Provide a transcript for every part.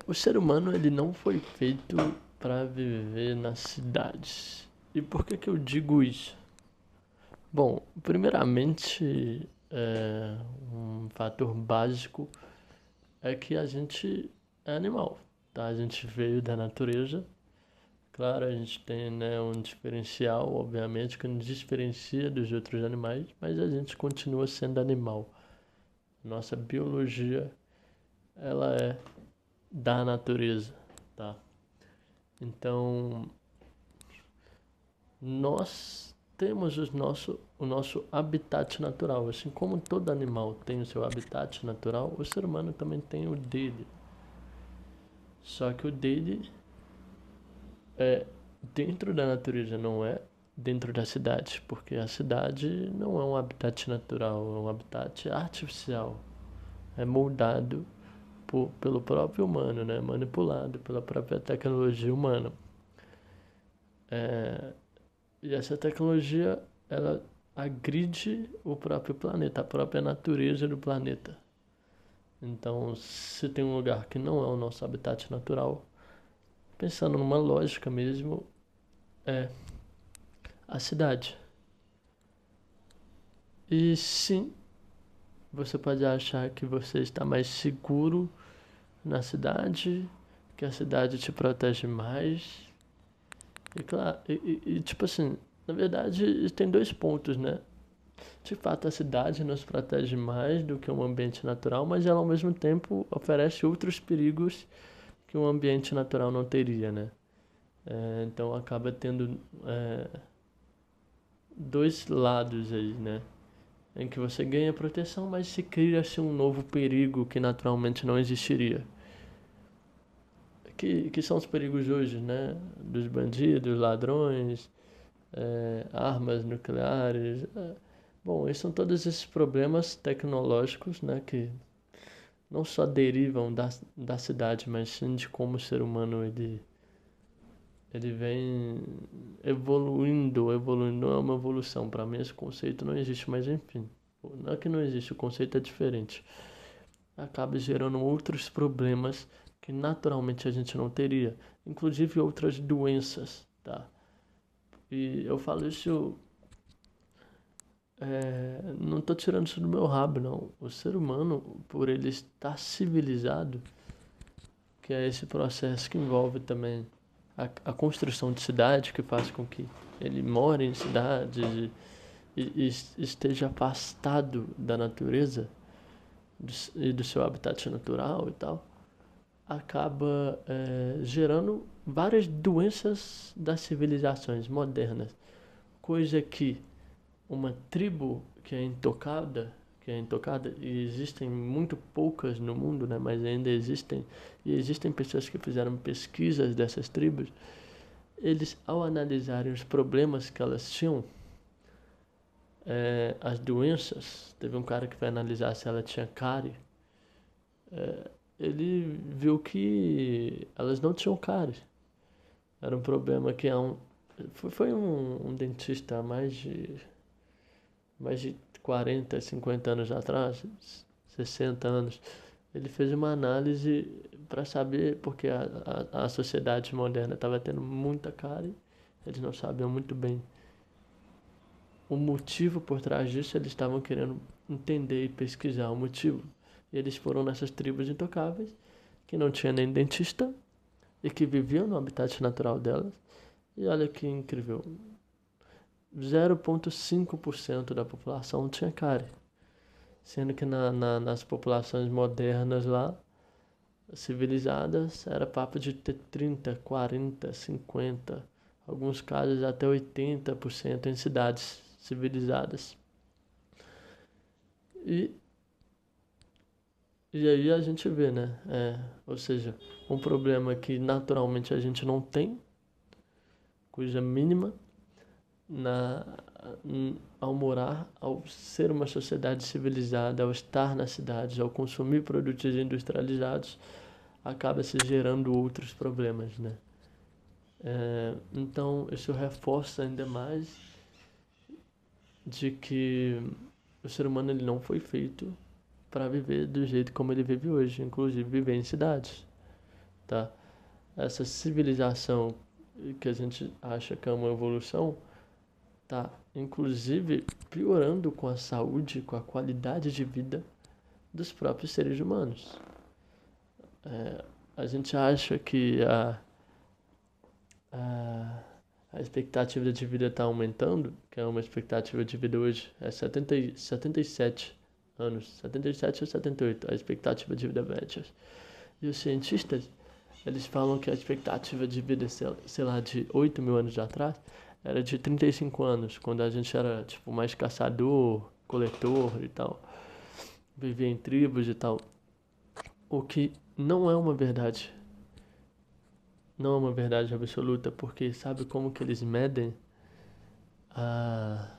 O ser humano ele não foi feito para viver nas cidades. E por que que eu digo isso? Bom, primeiramente, um fator básico é que a gente é animal, tá? A gente veio da natureza. Claro, a gente tem, né, um diferencial, obviamente, que nos diferencia dos outros animais, mas a gente continua sendo animal. Nossa biologia, ela é da natureza, tá? Então, nós temos o nosso habitat natural. Assim como todo animal tem o seu habitat natural, o ser humano também tem o dele. Só que o dele é dentro da natureza, não é dentro da cidade, porque a cidade não é um habitat natural, é um habitat artificial. É moldado pelo próprio humano, né? Manipulado pela própria tecnologia humana. É, E essa tecnologia, ela agride o próprio planeta, a própria natureza do planeta. Então, se tem um lugar que não é o nosso habitat natural, pensando numa lógica mesmo, é a cidade. E sim, você pode achar que você está mais seguro na cidade, que a cidade te protege mais. E claro, tipo assim, na verdade, tem dois pontos, né? De fato, a cidade nos protege mais do que um ambiente natural, mas ela ao mesmo tempo oferece outros perigos que um ambiente natural não teria, né? Então acaba tendo dois lados aí, né? Em que você ganha proteção, mas se cria-se um novo perigo que naturalmente não existiria. Que são os perigos hoje, né? Dos bandidos, ladrões, armas nucleares. Bom, esses são todos esses problemas tecnológicos, né? Que não só derivam da cidade, mas sim de como o ser humano ele vem evoluindo, não é uma evolução. Para mim esse conceito não existe, mas enfim, não é que não existe, o conceito é diferente. Acaba gerando outros problemas que naturalmente a gente não teria, inclusive outras doenças, tá? E eu falo isso, não tô tirando isso do meu rabo, não. O ser humano, por ele estar civilizado, que é esse processo que envolve também a construção de cidade, que faz com que ele more em cidades e esteja afastado da natureza e do seu habitat natural e tal, acaba gerando várias doenças das civilizações modernas, coisa que uma tribo que é intocada, e existem muito poucas no mundo, né, mas ainda existem, e existem pessoas que fizeram pesquisas dessas tribos, eles, ao analisarem os problemas que elas tinham, as doenças, teve um cara que foi analisar se ela tinha cárie, ele viu que elas não tinham cárie. Era um problema que foi um dentista há mais de 40, 50 anos atrás, 60 anos, ele fez uma análise para saber, porque a sociedade moderna estava tendo muita cárie, eles não sabiam muito bem o motivo por trás disso, eles estavam querendo entender e pesquisar o motivo. E eles foram nessas tribos intocáveis, que não tinha nem dentista e que viviam no habitat natural delas. E olha que incrível, 0,5% da população tinha cárie. Sendo que nas populações modernas lá, civilizadas, era papo de ter 30, 40, 50, alguns casos até 80% em cidades civilizadas. E, e aí a gente vê, né? Ou seja, um problema que naturalmente a gente não tem, coisa mínima, na, ao morar, ao ser uma sociedade civilizada, ao estar nas cidades, ao consumir produtos industrializados, acaba se gerando outros problemas, né? Então, isso reforça ainda mais de que o ser humano ele não foi feito para viver do jeito como ele vive hoje, inclusive viver em cidades, tá? Essa civilização que a gente acha que é uma evolução tá, inclusive, piorando com a saúde, com a qualidade de vida dos próprios seres humanos. A gente acha que a, a expectativa de vida está aumentando, que é uma expectativa de vida hoje é 77 anos, 77 ou 78, a expectativa de vida média. E os cientistas, eles falam que a expectativa de vida, sei lá, de 8 mil anos atrás, era de 35 anos, quando a gente era, tipo, mais caçador, coletor e tal, vivia em tribos e tal. O que não é uma verdade. Não é uma verdade absoluta, porque sabe como que eles medem a,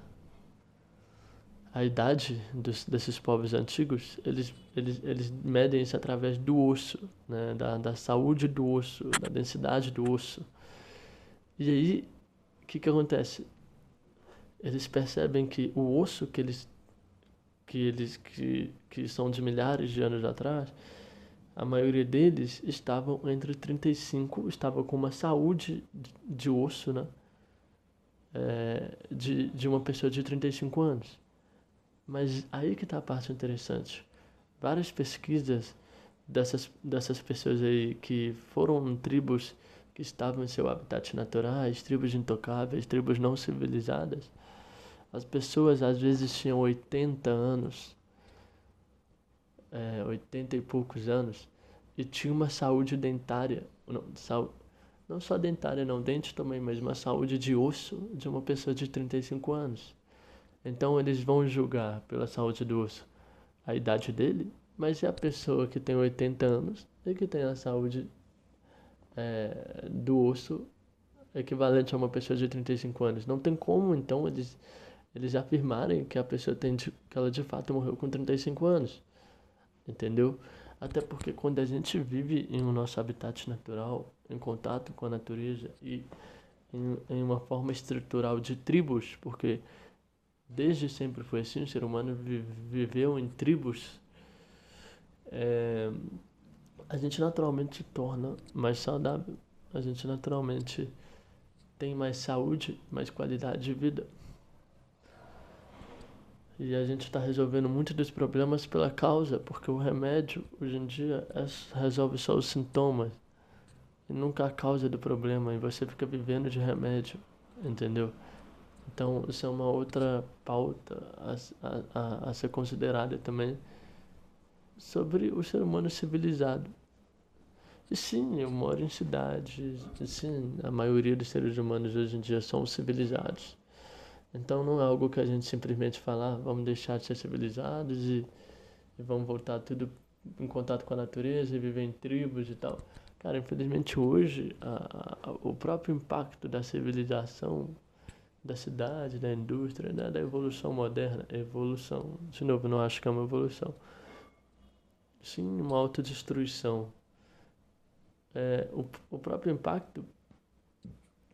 a idade desses povos antigos? Eles medem isso através do osso, né? Da saúde do osso, da densidade do osso. E aí, o que acontece? Eles percebem que o osso que são de milhares de anos atrás, a maioria deles estavam entre 35, estava com uma saúde de osso, né? De uma pessoa de 35 anos. Mas aí que está a parte interessante. Várias pesquisas dessas pessoas aí que foram em tribos que estavam em seu habitat naturais, tribos intocáveis, tribos não civilizadas, as pessoas às vezes tinham 80 anos, 80 e poucos anos, e tinha uma saúde dentária, não só dentária não, dente também, mas uma saúde de osso de uma pessoa de 35 anos. Então eles vão julgar pela saúde do osso a idade dele, mas é a pessoa que tem 80 anos e que tem a saúde do osso equivalente a uma pessoa de 35 anos. Não tem como, então, eles afirmarem que a pessoa que ela de fato morreu com 35 anos. Entendeu? Até porque quando a gente vive em um nosso habitat natural, em contato com a natureza e em uma forma estrutural de tribos, porque desde sempre foi assim, o ser humano viveu em tribos, a gente naturalmente se torna mais saudável, a gente naturalmente tem mais saúde, mais qualidade de vida. E a gente está resolvendo muitos dos problemas pela causa, porque o remédio, hoje em dia, resolve só os sintomas e nunca a causa do problema, e você fica vivendo de remédio, entendeu? Então, isso é uma outra pauta a ser considerada também sobre o ser humano civilizado. E sim, eu moro em cidades, e sim, a maioria dos seres humanos hoje em dia são civilizados. Então não é algo que a gente simplesmente fala, vamos deixar de ser civilizados e vamos voltar tudo em contato com a natureza e viver em tribos e tal. Cara, infelizmente hoje o próprio impacto da civilização, da cidade, da indústria, né, da evolução moderna, evolução, de novo, não acho que é uma evolução, sim, uma autodestruição. O próprio impacto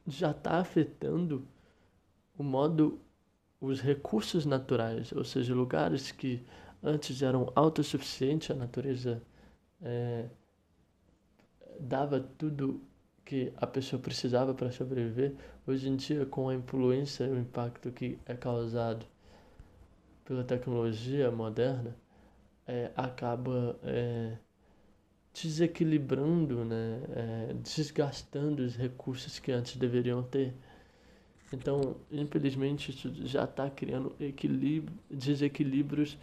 já está afetando o modo, os recursos naturais, ou seja, lugares que antes eram autossuficientes, a natureza dava tudo que a pessoa precisava para sobreviver. Hoje em dia, com a influência e o impacto que é causado pela tecnologia moderna, acaba desequilibrando, né, desgastando os recursos que antes deveriam ter. Então, infelizmente, isso já está criando desequilíbrios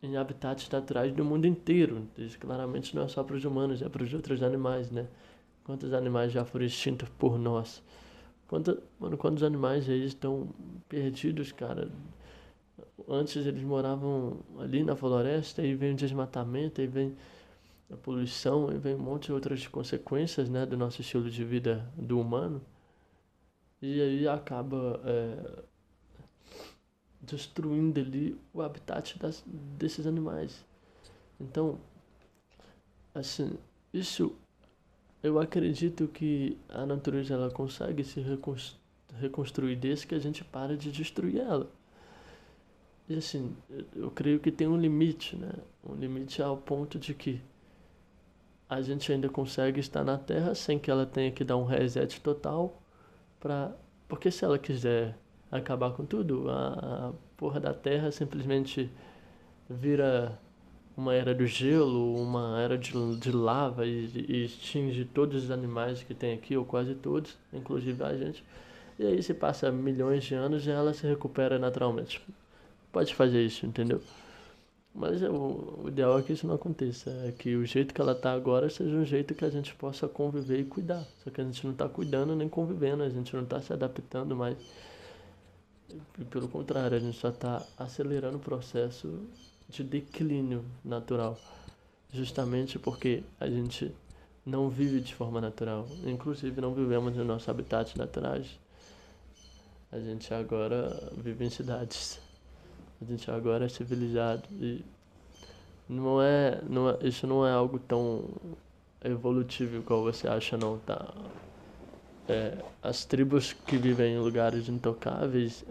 em habitats naturais do mundo inteiro. Isso claramente não é só para os humanos, é para os outros animais, né? Quantos animais já foram extintos por nós? Quantos animais aí estão perdidos, cara? Antes eles moravam ali na floresta, aí vem o desmatamento, aí vem a poluição, aí vem um monte de outras consequências, né, do nosso estilo de vida do humano. E aí acaba destruindo ali o habitat desses animais. Então, assim, isso eu acredito que a natureza ela consegue se reconstruir desde que a gente para de destruir ela. E assim, eu creio que tem um limite, né? Um limite ao ponto de que a gente ainda consegue estar na Terra sem que ela tenha que dar um reset total pra... Porque se ela quiser acabar com tudo, a porra da Terra simplesmente vira uma era do gelo, uma era de lava e extingue todos os animais que tem aqui, ou quase todos, inclusive a gente. E aí se passa milhões de anos e ela se recupera naturalmente. Pode fazer isso, entendeu? Mas o ideal é que isso não aconteça. É que o jeito que ela tá agora seja um jeito que a gente possa conviver e cuidar. Só que a gente não tá cuidando nem convivendo, a gente não tá se adaptando mais. E pelo contrário, a gente só tá acelerando o processo de declínio natural. Justamente porque a gente não vive de forma natural. Inclusive não vivemos nos nossos habitats naturais. A gente agora vive em cidades. A gente agora é civilizado e isso não é algo tão evolutivo igual você acha não, tá? As tribos que vivem em lugares intocáveis,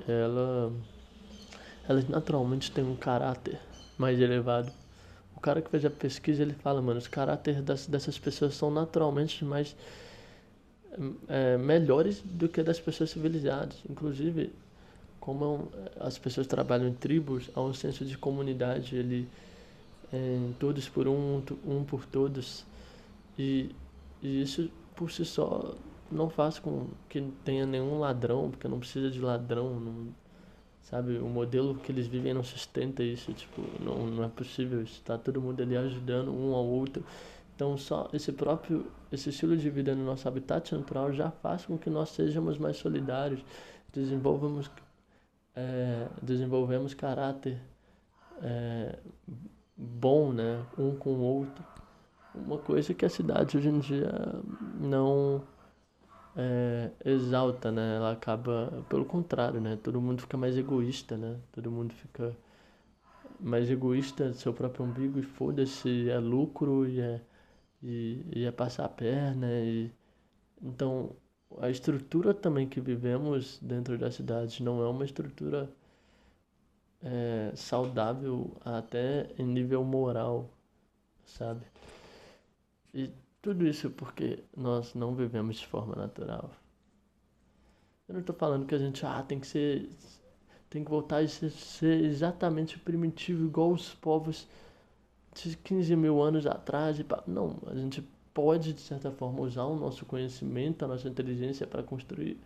elas naturalmente têm um caráter mais elevado. O cara que fez a pesquisa, ele fala, mano, os caráteres dessas pessoas são naturalmente mais melhores do que das pessoas civilizadas. Inclusive, como as pessoas trabalham em tribos, há um senso de comunidade, todos por um por todos. E, e isso por si só não faz com que tenha nenhum ladrão, porque não precisa de ladrão, não, sabe? O modelo que eles vivem não sustenta isso, tipo, não é possível isso, tá todo mundo ali ajudando um ao outro. Então só esse estilo de vida no nosso habitat natural já faz com que nós sejamos mais solidários, desenvolvemos, desenvolvemos caráter é, bom, né? Um com o outro. Uma coisa que a cidade hoje em dia não exalta, né? Ela acaba, pelo contrário, né? Todo mundo fica mais egoísta, né? Todo mundo fica mais egoísta do seu próprio umbigo e foda-se, é lucro e é passar a perna. Então, a estrutura também que vivemos dentro da cidade não é uma estrutura saudável até em nível moral, sabe? E tudo isso porque nós não vivemos de forma natural. Eu não estou falando que a gente tem que voltar a ser exatamente primitivo, igual os povos de 15 mil anos atrás. Não, a gente pode, de certa forma, usar o nosso conhecimento, a nossa inteligência para construir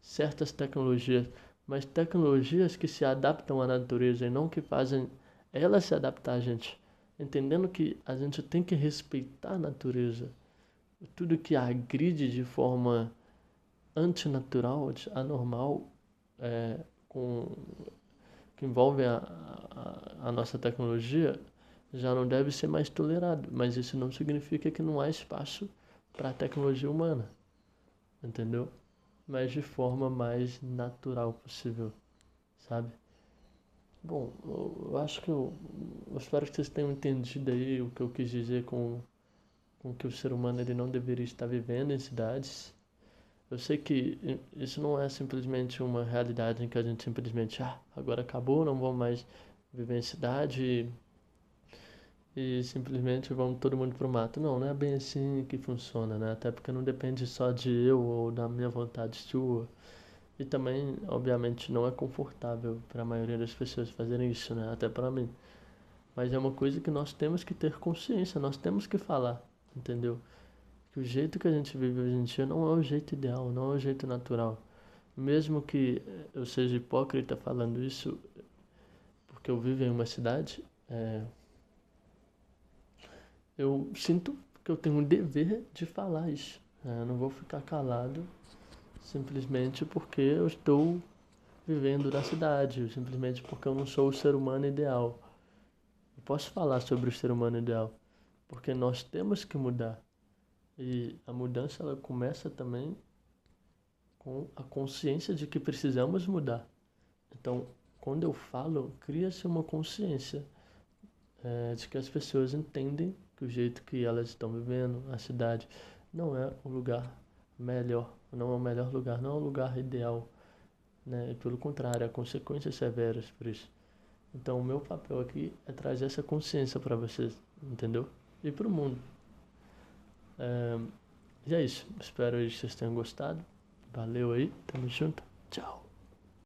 certas tecnologias, mas tecnologias que se adaptam à natureza e não que fazem ela se adaptar a gente. Entendendo que a gente tem que respeitar a natureza. Tudo que agride de forma antinatural, anormal, com, que envolve a nossa tecnologia, já não deve ser mais tolerado. Mas isso não significa que não há espaço para a tecnologia humana, entendeu? Mas de forma mais natural possível, sabe? Bom, eu acho que eu espero que vocês tenham entendido aí o que eu quis dizer com que o ser humano ele não deveria estar vivendo em cidades. Eu sei que isso não é simplesmente uma realidade em que a gente simplesmente, agora acabou, não vamos mais viver em cidade e simplesmente vamos todo mundo pro mato. Não, não é bem assim que funciona, né? Até porque não depende só de eu ou da minha vontade sua. E também, obviamente, não é confortável para a maioria das pessoas fazerem isso, né? Até para mim. Mas é uma coisa que nós temos que ter consciência, nós temos que falar, entendeu? Que o jeito que a gente vive hoje em dia não é o jeito ideal, não é o jeito natural. Mesmo que eu seja hipócrita falando isso, porque eu vivo em uma cidade, eu sinto que eu tenho um dever de falar isso. Eu não vou ficar calado simplesmente porque eu estou vivendo na cidade, simplesmente porque eu não sou o ser humano ideal. Eu posso falar sobre o ser humano ideal, porque nós temos que mudar. E a mudança ela começa também com a consciência de que precisamos mudar. Então, quando eu falo, cria-se uma consciência de que as pessoas entendem que o jeito que elas estão vivendo, a cidade, não é o lugar melhor, não é o melhor lugar, não é o lugar ideal, né? E pelo contrário, há consequências severas por isso. Então o meu papel aqui é trazer essa consciência para vocês, entendeu? E para o mundo. E é isso. Espero que vocês tenham gostado. Valeu aí. Tamo junto. Tchau.